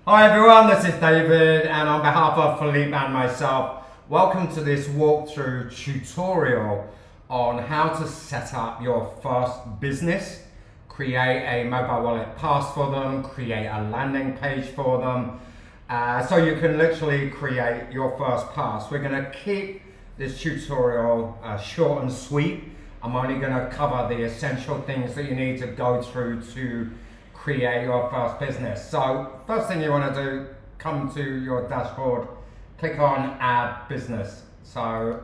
Hi everyone, this is David, and on behalf of Philippe and myself, welcome to this walkthrough tutorial on how to set up your first business, create a mobile wallet pass for them, create a landing page for them, so you can literally create your first pass. We're going to keep this tutorial short and sweet. I'm only going to cover the essential things that you need to go through to create your first business. So first thing you want to do, come to your dashboard, click on Add Business. So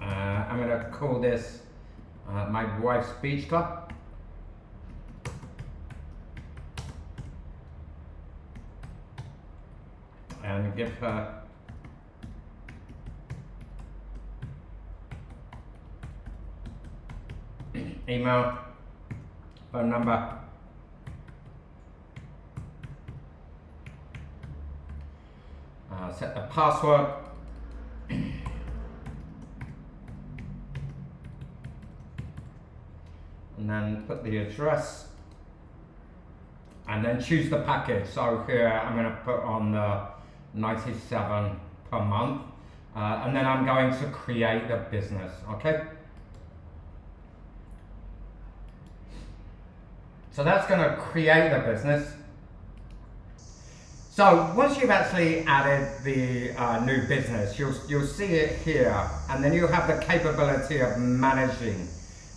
I'm going to call this my wife's beach club. And give her email, phone number, set the password, and then put the address, and then choose the package. So here I'm going to put on the 97 per month, and then I'm going to create the business. Okay, so that's going to create the business. So once you've actually added the new business, you'll see it here, and then you have the capability of managing.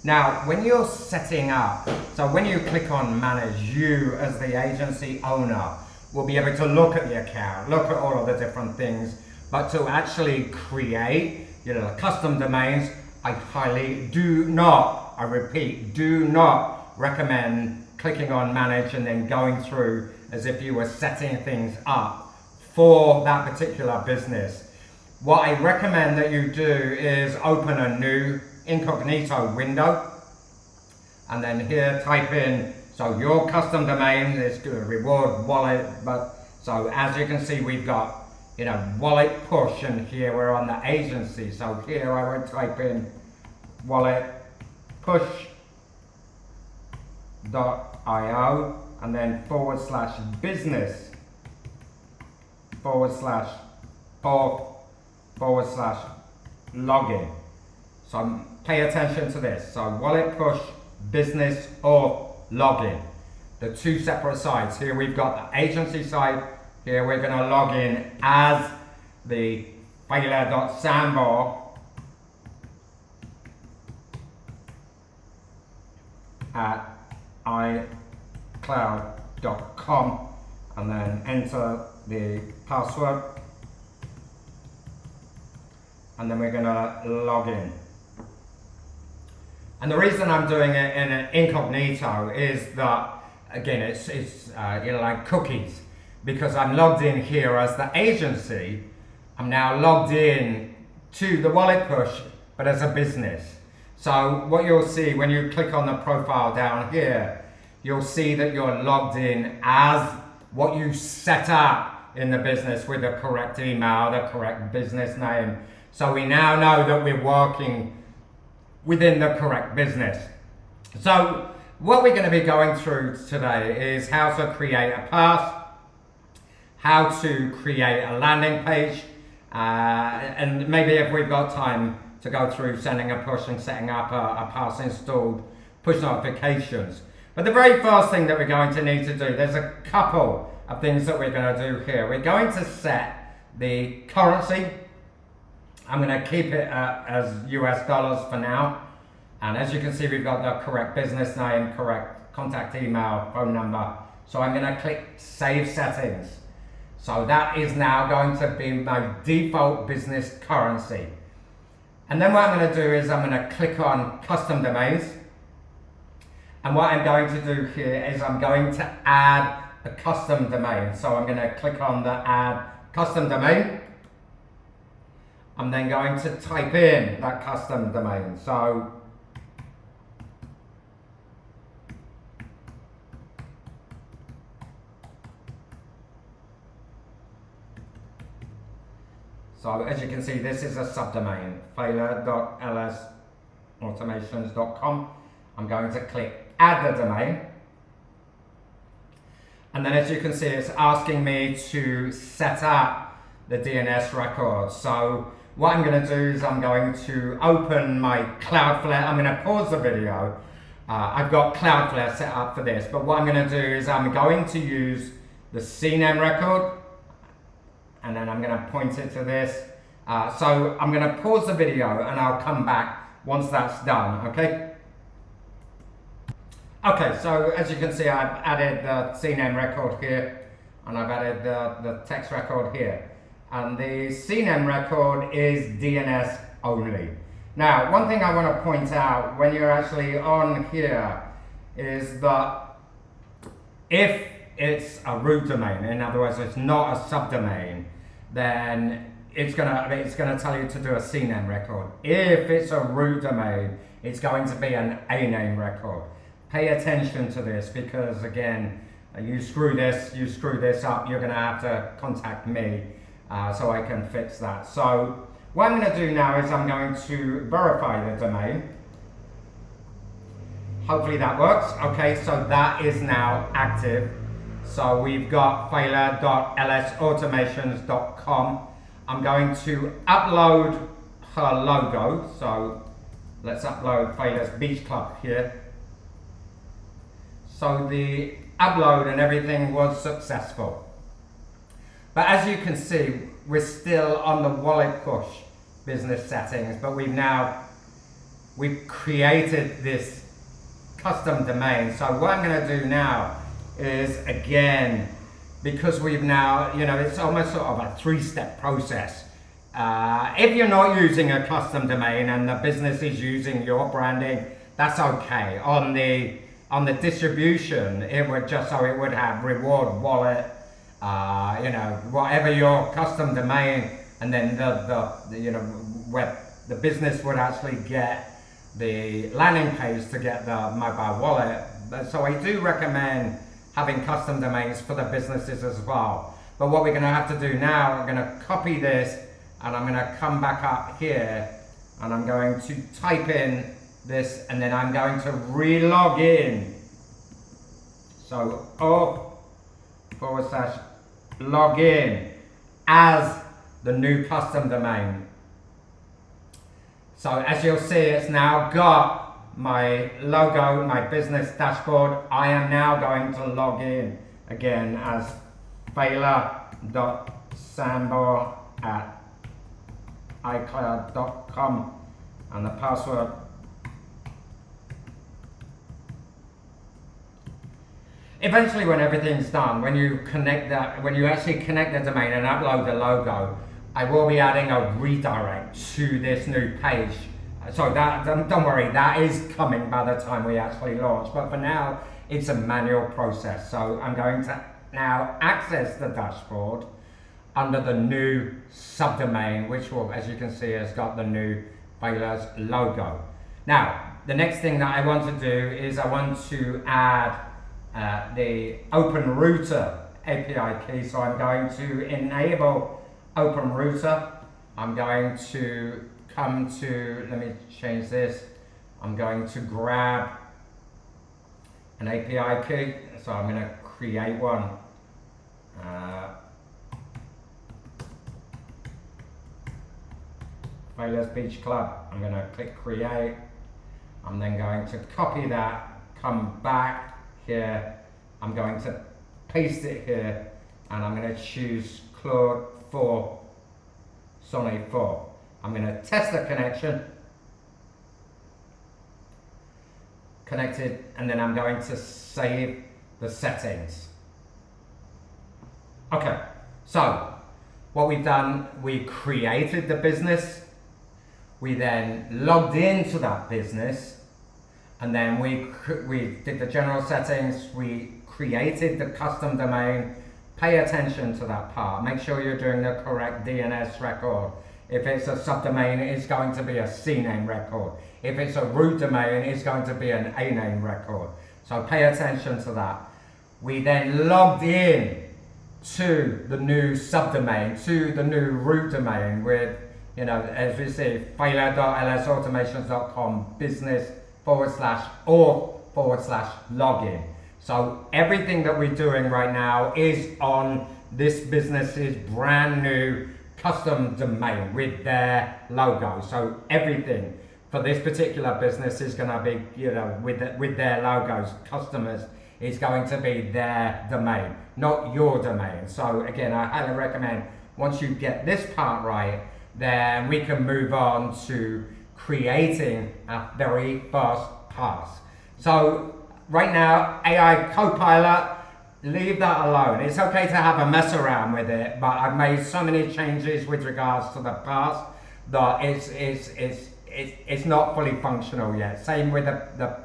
Now, when you're setting up, so when you click on manage, you as the agency owner will be able to look at the account, look at all of the different things, but to actually create, custom domains, I highly do not, I repeat, do not recommend clicking on manage and then going through as if you were setting things up for that particular business. What I recommend that you do is open a new incognito window, and then here type in, so your custom domain is reward wallet, but so as you can see we've got wallet push, and here we're on the agency, so here I would type in wallet push.io and then /business /login. So pay attention to this. So wallet push, business, or login. The two separate sides. Here we've got the agency side. Here we're going to log in as the failure.sambor at iCloud.com, and then enter the password, and then we're going to log in. And the reason I'm doing it in an incognito is that, again, it's like cookies, because I'm logged in here as the agency. I'm now logged in to the wallet push, but as a business. So what you'll see when you click on the profile down here, you'll see that you're logged in as what you set up in the business with the correct email, the correct business name. So we now know that we're working within the correct business. So what we're going to be going through today is how to create a pass, how to create a landing page, and maybe if we've got time to go through sending a push and setting up a pass installed push notifications. But the very first thing that we're going to need to do, there's a couple of things that we're going to do here. We're going to set the currency. I'm going to keep it as US dollars for now. And as you can see, we've got the correct business name, correct contact email, phone number. So I'm going to click Save Settings. So that is now going to be my default business currency. And then what I'm going to do is I'm going to click on Custom Domains. And what I'm going to do here is I'm going to add a custom domain. So I'm going to click on the Add Custom Domain. I'm then going to type in that custom domain. So as you can see, this is a subdomain, failure.lsautomations.com. I'm going to click Add the domain. And then as you can see, it's asking me to set up the DNS record. So what I'm going to do is I'm going to open my Cloudflare. I'm going to pause the video. I've got Cloudflare set up for this, but what I'm going to do is I'm going to use the CNAME record, and then I'm going to point it to this. So I'm going to pause the video and I'll come back once that's done, okay? Okay, so as you can see, I've added the CNAME record here, and I've added the text record here. And the CNAME record is DNS only. Now, one thing I want to point out when you're actually on here is that if it's a root domain, in other words, it's not a subdomain, then it's gonna tell you to do a CNAME record. If it's a root domain, it's going to be an ANAME record. Pay attention to this because again, you screw this up, you're gonna have to contact me so I can fix that. So what I'm gonna do now is I'm going to verify the domain. Hopefully that works. Okay, so that is now active. So we've got fela.lsautomations.com. I'm going to upload her logo. So let's upload Fela's Beach Club here. So the upload and everything was successful. But as you can see, we're still on the wallet push business settings, but we've created this custom domain. So what I'm going to do now is, again, because we've now, it's almost sort of a three-step process. If you're not using a custom domain and the business is using your branding, that's okay. On the distribution, it would have reward wallet, whatever your custom domain, and then where the business would actually get the landing page to get the mobile wallet. So I do recommend having custom domains for the businesses as well. But what we're going to have to do now, I'm going to copy this and I'm going to come back up here and I'm going to type in this and then I'm going to re-log in. So /login as the new custom domain. So as you'll see, it's now got my logo, my business dashboard. I am now going to log in again as fela.sambo@icloud.com and the password. Eventually, when everything's done, when you actually connect the domain and upload the logo, I will be adding a redirect to this new page. So don't worry, that is coming by the time we actually launch. But for now, it's a manual process. So I'm going to now access the dashboard under the new subdomain, which will, as you can see, has got the new Fela's logo. Now, the next thing that I want to do is I want to add the OpenRouter API key. So I'm going to enable OpenRouter. I'm going to come to, let me change this. I'm going to grab an API key. So I'm going to create one. Fela's Beach Club. I'm going to click create. I'm then going to copy that, come back here. I'm going to paste it here and I'm going to choose Claude 4, Sonnet 4. I'm going to test the connection. Connected, and then I'm going to save the settings. Okay, so what we've done, we created the business. We then logged into that business, and then we did the general settings. We created the custom domain. Pay attention to that part. Make sure you're doing the correct DNS record. If it's a subdomain, it's going to be a CNAME record. If it's a root domain, it's going to be an ANAME record. So pay attention to that. We then logged in to the new subdomain, to the new root domain with, as we see, fela.lsautomations.com business /or/login. So everything that we're doing right now is on this business's brand new custom domain with their logo. So everything for this particular business is going to be, with their logos, customers, is going to be their domain, not your domain. So again, I highly recommend once you get this part right, then we can move on to creating a very first pass. So right now, AI Copilot, leave that alone. It's okay to have a mess around with it, but I've made so many changes with regards to the pass that it's not fully functional yet. Same with the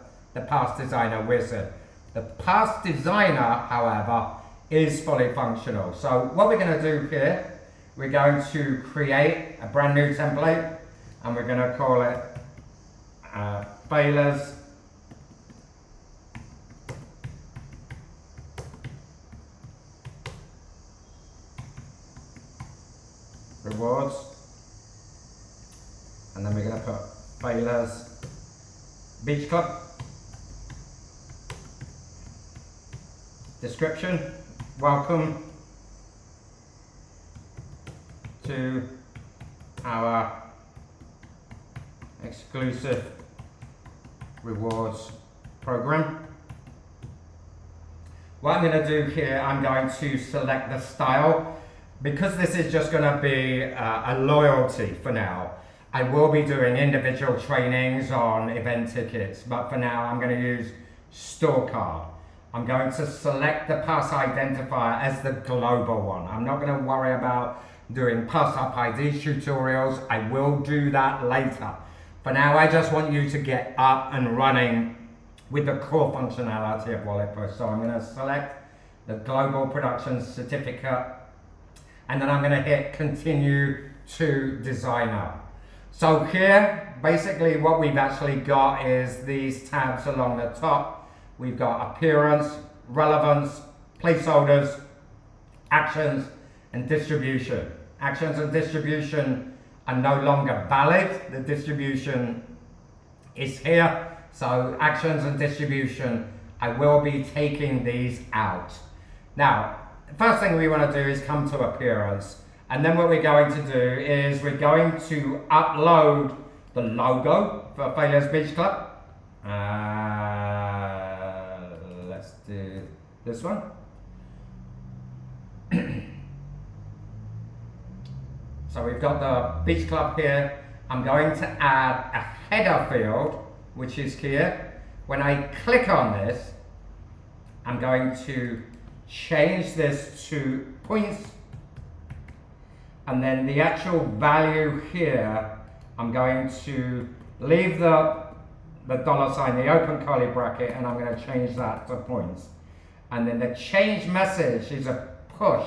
Pass Designer wizard. The Pass Designer, however, is fully functional. So what we're going to do here, we're going to create a brand new template, and we're going to call it failures rewards, and then we're going to put failures beach club. Description: welcome to our exclusive rewards program. What I'm going to do here, I'm going to select the style. Because this is just going to be a loyalty for now, I will be doing individual trainings on event tickets, but for now I'm going to use store card. I'm going to select the pass identifier as the global one. I'm not going to worry about doing pass up ID tutorials. I will do that later. For now, I just want you to get up and running with the core functionality of WalletPush. So I'm going to select the global production certificate, and then I'm going to hit continue to designer. So here, basically what we've actually got is these tabs along the top. We've got appearance, relevance, placeholders, actions, and distribution. Actions and distribution are no longer valid. The distribution is here. So actions and distribution, I will be taking these out. Now, the first thing we want to do is come to appearance, and then what we're going to do is we're going to upload the logo for Failures Beach Club. Let's do this one. So we've got the beach club here. I'm going to add a header field, which is here. When I click on this, I'm going to change this to points, and then the actual value here, I'm going to leave the dollar sign, the open curly bracket, and I'm going to change that to points. And then the change message is a push.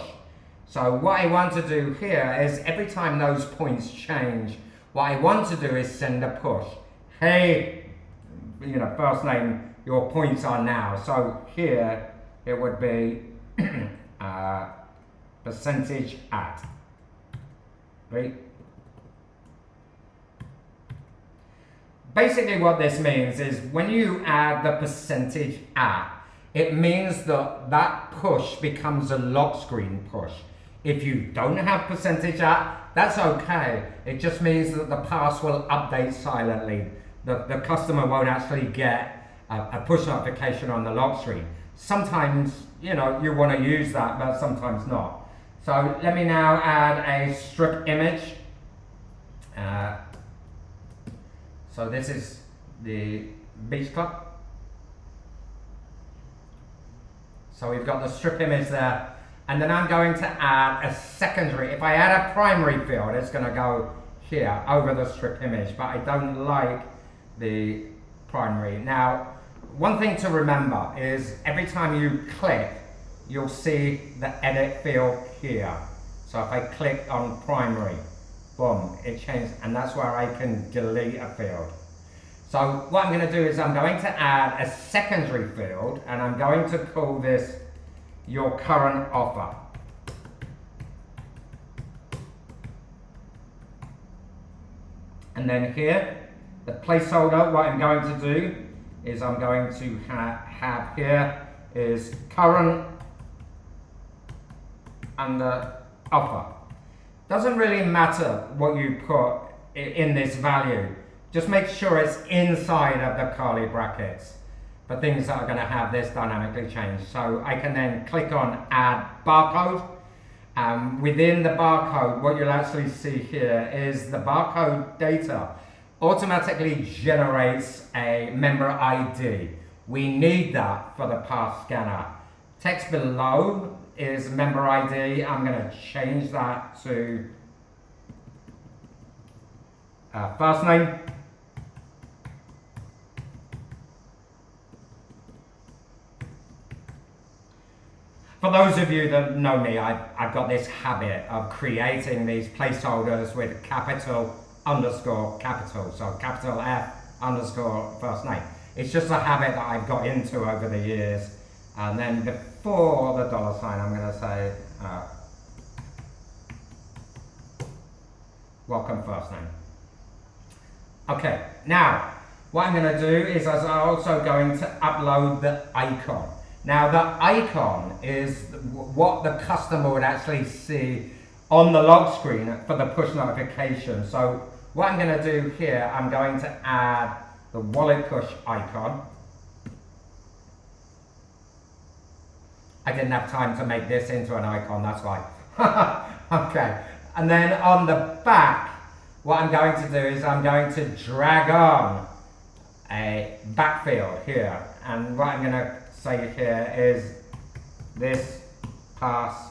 So what I want to do here is every time those points change, what I want to do is send a push. Hey, first name, your points are now. So here it would be percentage at. Right? Basically what this means is when you add the percentage at, it means that that push becomes a lock screen push. If you don't have percentage at, that's okay. It just means that the pass will update silently. The customer won't actually get a push notification on the lock screen. Sometimes, you want to use that, but sometimes not. So let me now add a strip image. So this is the beach club. So we've got the strip image there. And then I'm going to add a secondary. If I add a primary field, it's going to go here over the strip image, but I don't like the primary. Now, one thing to remember is every time you click, you'll see the edit field here. So if I click on primary, boom, it changed, and that's where I can delete a field. So what I'm going to do is I'm going to add a secondary field, and I'm going to call this your current offer. And then here, the placeholder, what I'm going to do is I'm going to have here is current under offer. Doesn't really matter what you put in this value. Just make sure it's inside of the curly brackets for things that are going to have this dynamically changed. So I can then click on add barcode. Within the barcode, what you'll actually see here is the barcode data automatically generates a member ID. We need that for the pass scanner. Text below is member ID. I'm going to change that to first name. For those of you that know me, I've got this habit of creating these placeholders with capital underscore capital, so capital F underscore first name. It's just a habit that I've got into over the years. And then before the dollar sign, I'm going to say welcome first name. Okay, now what I'm going to do is I'm also going to upload the icon. Now the icon is what the customer would actually see on the lock screen for the push notification. So what I'm going to do here, I'm going to add the wallet push icon. I didn't have time to make this into an icon, that's why. Okay, and then on the back, what I'm going to do is I'm going to drag on a backfield here. And what I'm going to say here is this pass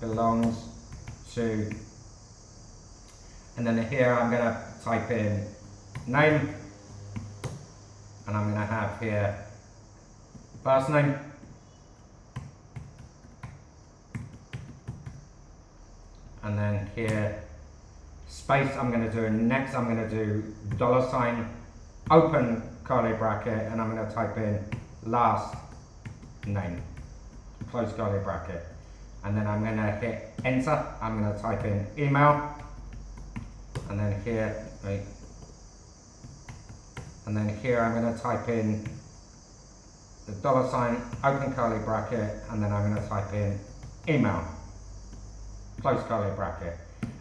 belongs to, and then here I'm going to type in name, and I'm going to have here first name, and then here space. I'm going to do next, I'm going to do dollar sign, open curly bracket, and I'm going to type in last name, close curly bracket, and then I'm going to hit enter. I'm going to type in email, and then here, wait, and then here I'm going to type in the dollar sign, open curly bracket, and then I'm going to type in email, close curly bracket.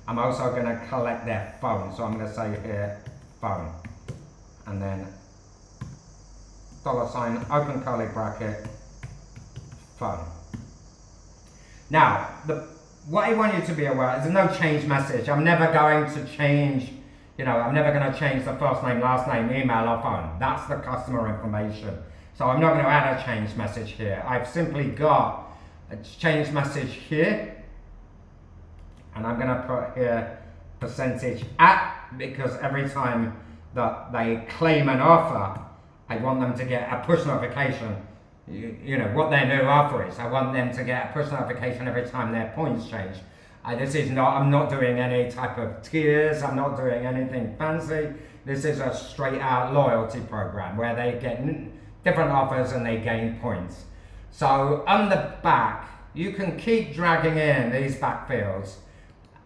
I'm also going to collect their phone, so I'm going to say here phone, and then dollar sign, open curly bracket, phone. Now, what I want you to be aware is there's no change message. I'm never going to change, I'm never going to change the first name, last name, email, or phone. That's the customer information. So I'm not going to add a change message here. I've simply got a change message here, and I'm going to put here percentage at, because every time that they claim an offer, I want them to get a push notification, what their new offer is. I want them to get a push notification every time their points change. I'm not doing any type of tiers, I'm not doing anything fancy. This is a straight out loyalty program where they get different offers and they gain points. So on the back, you can keep dragging in these backfields,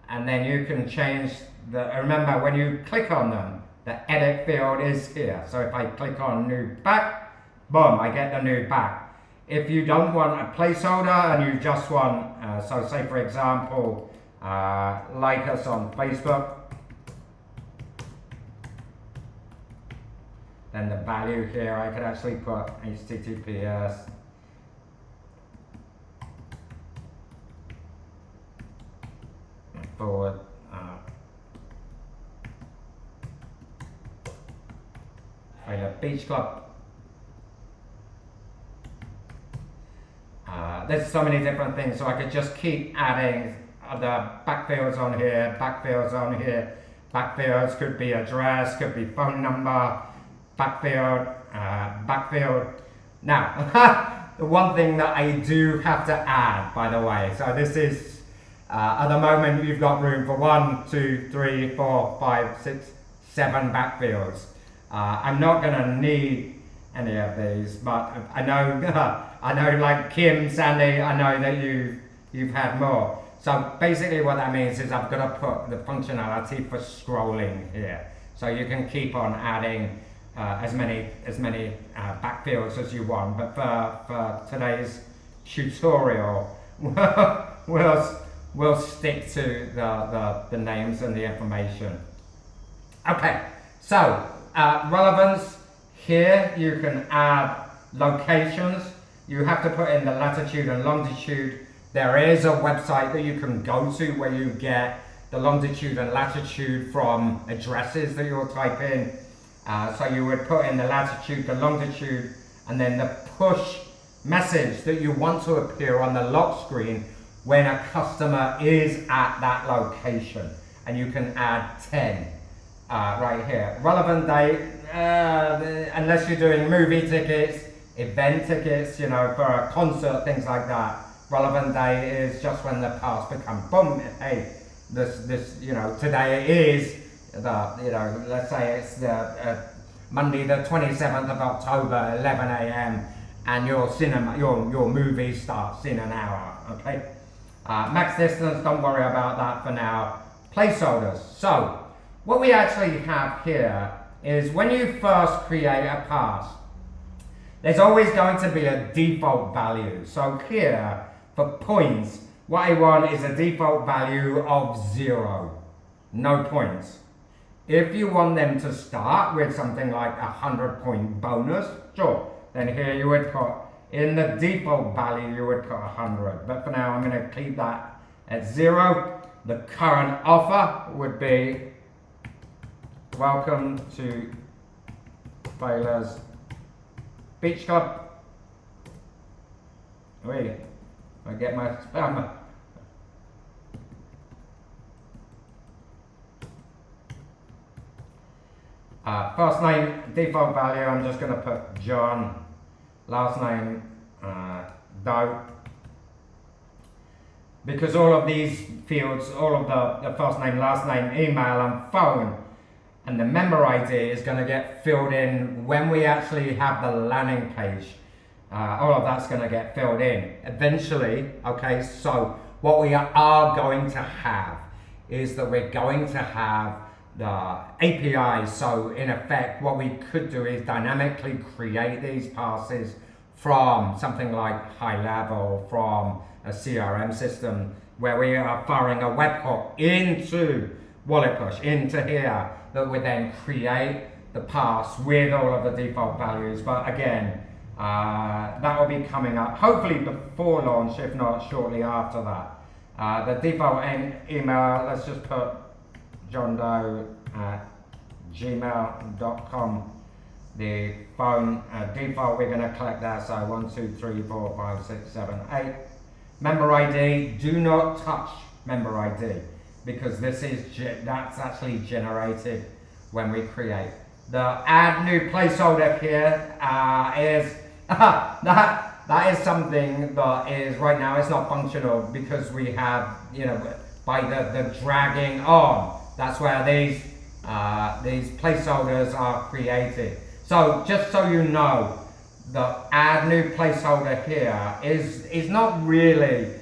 and then you can change remember when you click on them, the edit field is here. So if I click on new back, boom, I get the new back. If you don't want a placeholder and you just want, so say for example, like us on Facebook, then the value here, I could actually put HTTPS forward Beach Club. There's so many different things, so I could just keep adding other backfields on here, backfields on here. Backfields could be address, could be phone number, backfield. Now, the one thing that I do have to add, by the way, so this is, at the moment you've got room for 1, 2, 3, 4, 5, 6, 7 backfields. I'm not going to need any of these, but I know like Kim, Sandy, I know that you've had more. So basically what that means is I've got to put the functionality for scrolling here. So you can keep on adding as many backfields as you want, but for today's tutorial, we'll stick to the names and the information. Okay, so relevance, here you can add locations. You have to put in the latitude and longitude. There is a website that you can go to where you get the longitude and latitude from addresses that you'll type in. So you would put in the latitude, the longitude, and then the push message that you want to appear on the lock screen when a customer is at that location. And you can add 10 right here. Relevant date, unless you're doing movie tickets, event tickets, you know, for a concert, things like that. Relevant day is just when the pass becomes, boom, hey, this, you know, today is the, you know, let's say it's the Monday the 27th of October, 11 a.m. and your cinema, your movie starts in an hour, okay? Max distance, don't worry about that for now. Placeholders. So, what we actually have here is when you first create a pass, there's always going to be a default value. So here, for points, what I want is a default value of 0. No points. If you want them to start with something like a 100-point bonus, sure, then here you would put, in the default value, you would put 100. But for now, I'm going to keep that at 0. The current offer would be, welcome to Failures Beach Club. Wait, I get my spam. First name, default value, I'm just going to put John. Last name, Doe. Because all of these fields, all of the first name, last name, email, and phone, and the member ID is going to get filled in when we actually have the landing page. All of that's going to get filled in eventually. Okay, so what we are going to have is that we're going to have the API. So in effect, what we could do is dynamically create these passes from something like High Level, from a CRM system, where we are firing a webhook into Wallet Push, into here, that would then create the pass with all of the default values. But again, that will be coming up hopefully before launch, if not shortly after that. The default email, let's just put johndoe@gmail.com. The phone default, we're going to collect that, so 1, 2, 3, 4, 5, 6, 7, 8. Member ID, do not touch member ID, because this is that's actually generated when we create. The add new placeholder here is that is something that is right now it's not functional, because we have, you know, by the dragging on, that's where these placeholders are created. So just so you know, the add new placeholder here is not really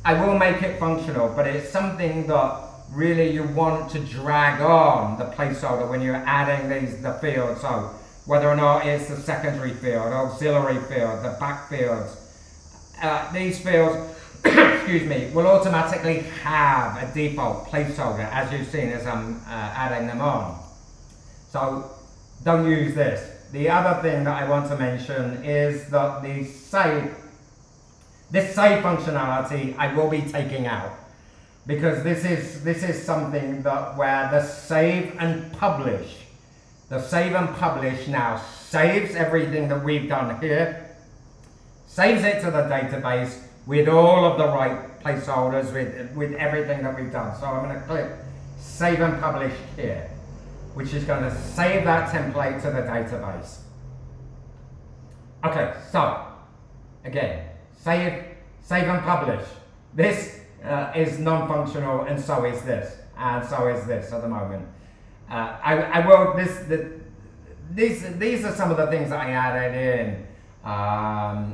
I will make it functional, but it's something that really you want to drag on the placeholder when you're adding the fields. So whether or not it's the secondary field, auxiliary field, the back fields, these fields excuse me, will automatically have a default placeholder, as you've seen as I'm adding them on. So don't use this. The other thing that I want to mention is that this save functionality I will be taking out, because this is something that where the save and publish now saves everything that we've done here, saves it to the database with all of the right placeholders, with everything that we've done. So I'm going to click save and publish here, which is going to save that template to the database. Okay, so again, save and publish. This is non-functional, and so is this, and so is this at the moment. I will these are some of the things that I added in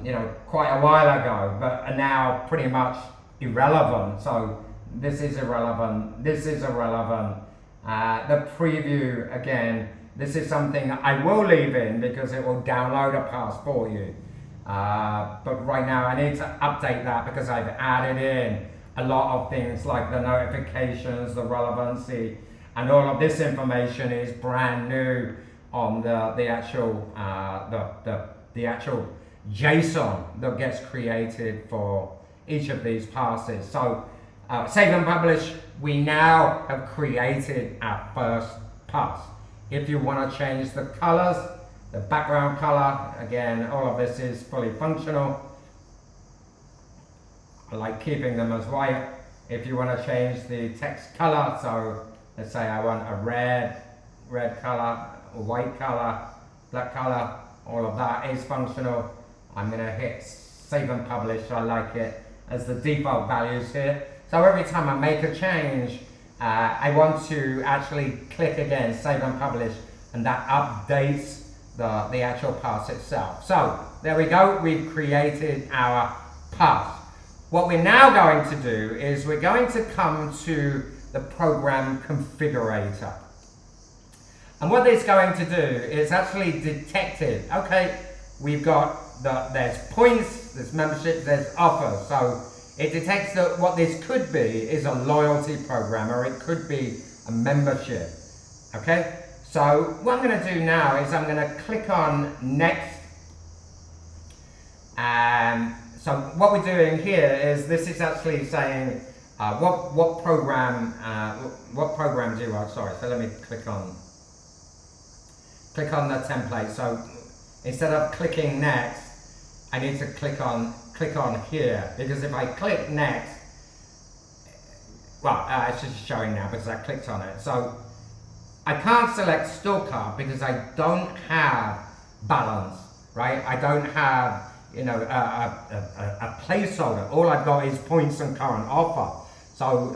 you know, quite a while ago, but are now pretty much irrelevant. So this is irrelevant, this is irrelevant, The preview, again, this is something I will leave in because it will download a pass for you. But right now I need to update that because I've added in a lot of things like the notifications, the relevancy, and all of this information is brand new on the actual the actual JSON that gets created for each of these passes. So save and publish, we now have created our first pass. If you want to change the colors, the background color, again, all of this is fully functional. I like keeping them as white. If you want to change the text color, so let's say I want a red color, a white color, black color, all of that is functional. I'm going to hit save and publish. I like it as the default values here. So every time I make a change, I want to actually click again, save and publish, and that updates the actual pass itself. So there we go, we've created our pass. What we're now going to do is we're going to come to the program configurator. And what it's going to do is actually detect it. Okay, we've got there's points, there's membership, there's offers. So it detects that what this could be is a loyalty program, or it could be a membership. Okay, so what I'm going to do now is I'm going to click on next. So what we're doing here is this is actually saying what program do you want. Sorry, so let me click on the template. So instead of clicking next, I need to click on here, because if I click next, well, it's just showing now because I clicked on it. So I can't select store card because I don't have balance, right? I don't have, you know, a placeholder. All I've got is points and current offer. So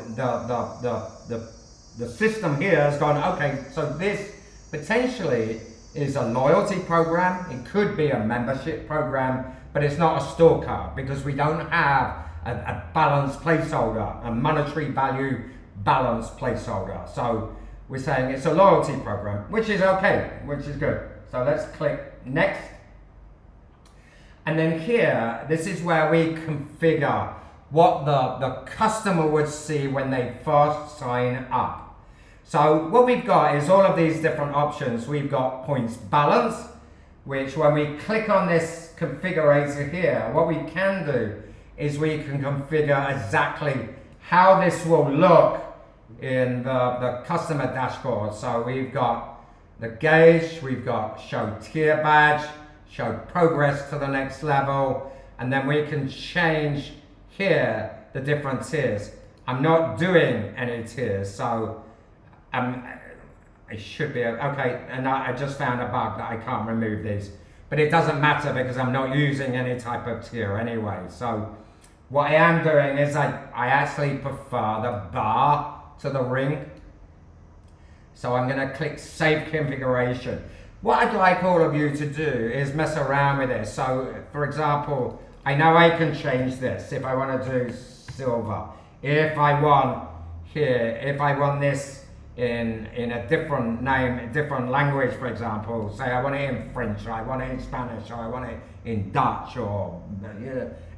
the system here has gone, okay, so this potentially is a loyalty program. It could be a membership program, but it's not a store card because we don't have a balance placeholder, a monetary value balance placeholder. So we're saying it's a loyalty program, which is okay, which is good. So let's click next. And then here, this is where we configure what the customer would see when they first sign up. So what we've got is all of these different options. We've got points balance, which when we click on this configurator here, what we can do is we can configure exactly how this will look in the customer dashboard. So we've got the gauge, we've got show tier badge, show progress to the next level, and then we can change here the different tiers. I'm not doing any tiers, so it should be okay. And I just found a bug that I can't remove these, but it doesn't matter because I'm not using any type of tier anyway. So what I am doing is I actually prefer the bar to the ring. So I'm going to click save configuration. What I'd like all of you to do is mess around with this. So for example, I know I can change this if I want to do silver. If I want here, if I want this in a different name, a different language, for example, say I want it in French, or I want it in Spanish, or I want it in Dutch, or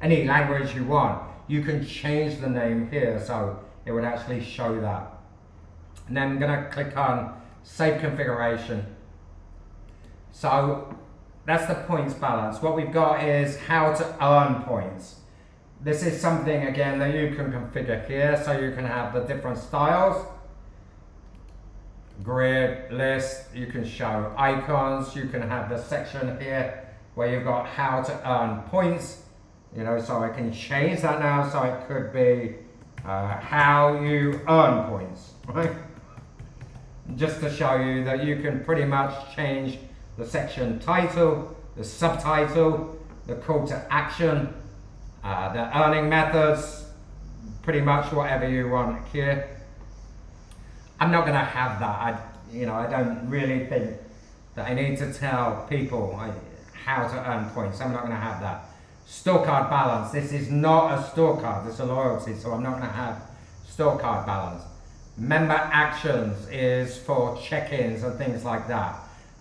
any language you want, you can change the name here, so it would actually show that. And then I'm going to click on save configuration. So that's the points balance. What we've got is how to earn points. This is something again that you can configure here, so you can have the different styles. Grid, list, you can show icons, you can have the section here where you've got how to earn points, you know, so I can change that now, so it could be how you earn points, right? Just to show you that you can pretty much change the section title, the subtitle, the call to action, the earning methods, pretty much whatever you want here. I'm not going to have that. I don't really think that I need to tell people how to earn points. I'm not going to have that. Store card balance. This is not a store card. It's a loyalty, so I'm not going to have store card balance. Member actions is for check-ins and things like that.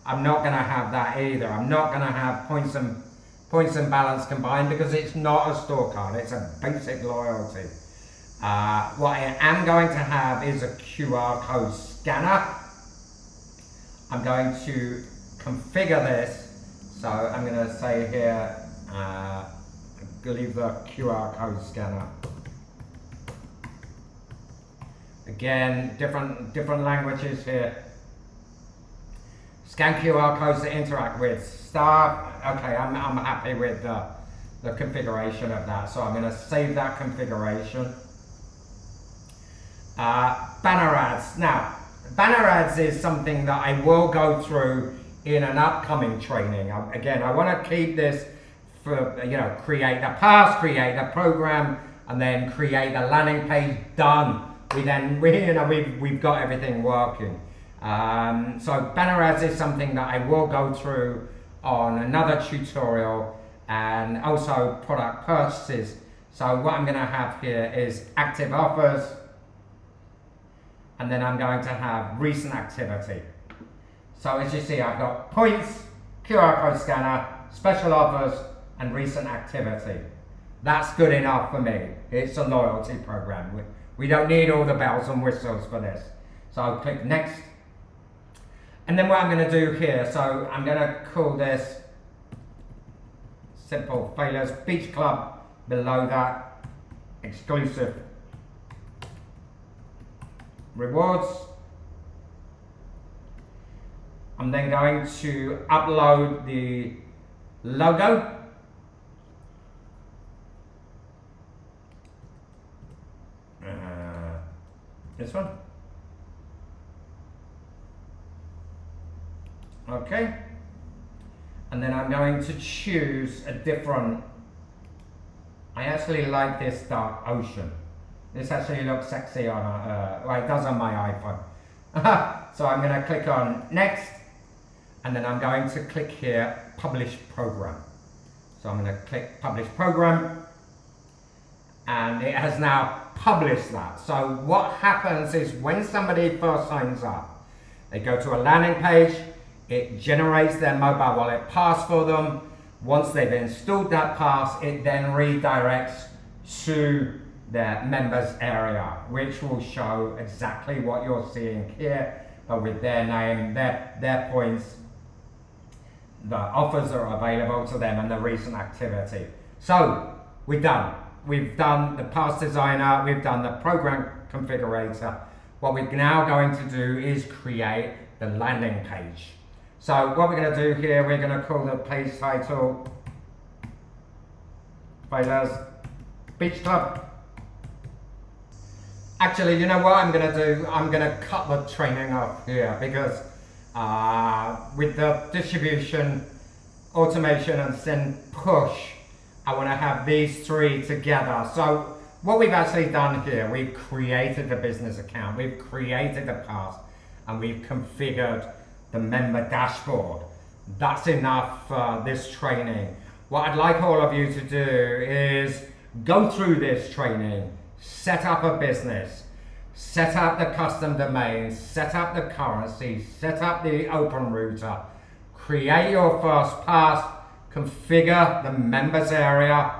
I'm not going to have that either. I'm not going to have points and balance combined because it's not a store card. It's a basic loyalty. What I am going to have is a QR code scanner. I'm going to configure this. So I'm going to say here, leave the QR code scanner. Again, different languages here. Scan QR codes to interact with staff. Okay, I'm happy with the configuration of that. So I'm going to save that configuration. Banner ads. Now, banner ads is something that I will go through in an upcoming training. Again, I want to keep this for, create a pass, create a program, and then create a landing page. Done. We've got everything working. So banner ads is something that I will go through on another tutorial, and also product purchases. So what I'm going to have here is active offers, and then I'm going to have recent activity. So as you see, I've got points, QR code scanner, special offers, and recent activity. That's good enough for me. It's a loyalty program. We don't need all the bells and whistles for this. So I'll click next. And then what I'm going to do here, so I'm going to call this Simple Failures Beach Club. Below that, exclusive rewards. I'm then going to upload the logo. This one. Okay. And then I'm going to choose a different, I actually like this dark ocean. This actually looks sexy on well, it does on my iPhone. So I'm going to click on next, and then I'm going to click here, publish program. So I'm going to click publish program, and it has now published that. So what happens is when somebody first signs up, they go to a landing page, it generates their mobile wallet pass for them. Once they've installed that pass, it then redirects to their members area, which will show exactly what you're seeing here, but with their name, their points, the offers that are available to them, and the recent activity. So we're done. We've done the pass designer, we've done the program configurator. What we're now going to do is create the landing page. So what we're going to do here, we're going to call the page title Failures Beach Club. Actually, you know what I'm going to do? I'm going to cut the training off here because with the distribution, automation, and send push, I want to have these three together. So what we've actually done here, we've created the business account, we've created the pass, and we've configured the member dashboard. That's enough for this training. What I'd like all of you to do is go through this training, set up a business, set up the custom domains, set up the currency, set up the open router, create your first pass, configure the members area,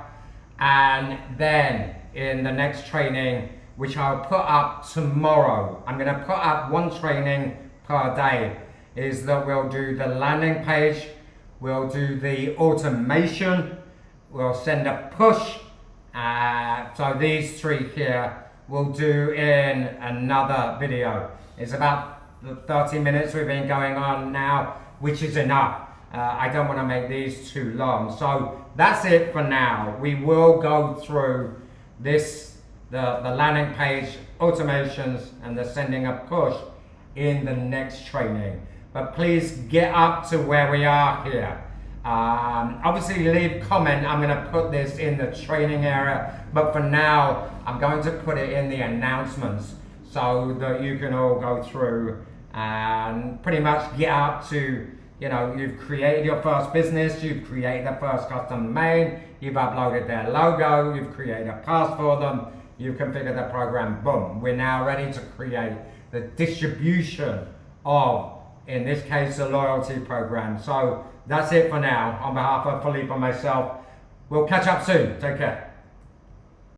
and then in the next training, which I'll put up tomorrow, I'm going to put up one training per day, is that we'll do the landing page, we'll do the automation, we'll send a push. So these three here we'll do in another video. It's about 30 minutes we've been going on now, which is enough. I don't want to make these too long. So that's it for now. We will go through this, the landing page, automations, and the sending a push in the next training. But please get up to where we are here. Obviously leave comment. I'm going to put this in the training area, but for now I'm going to put it in the announcements so that you can all go through and pretty much get up to, you've created your first business, you've created the first custom domain, you've uploaded their logo, you've created a pass for them, you've configured the program, boom. We're now ready to create the distribution of, in this case, the loyalty program. So that's it for now. On behalf of Philippe and myself, we'll catch up soon. Take care.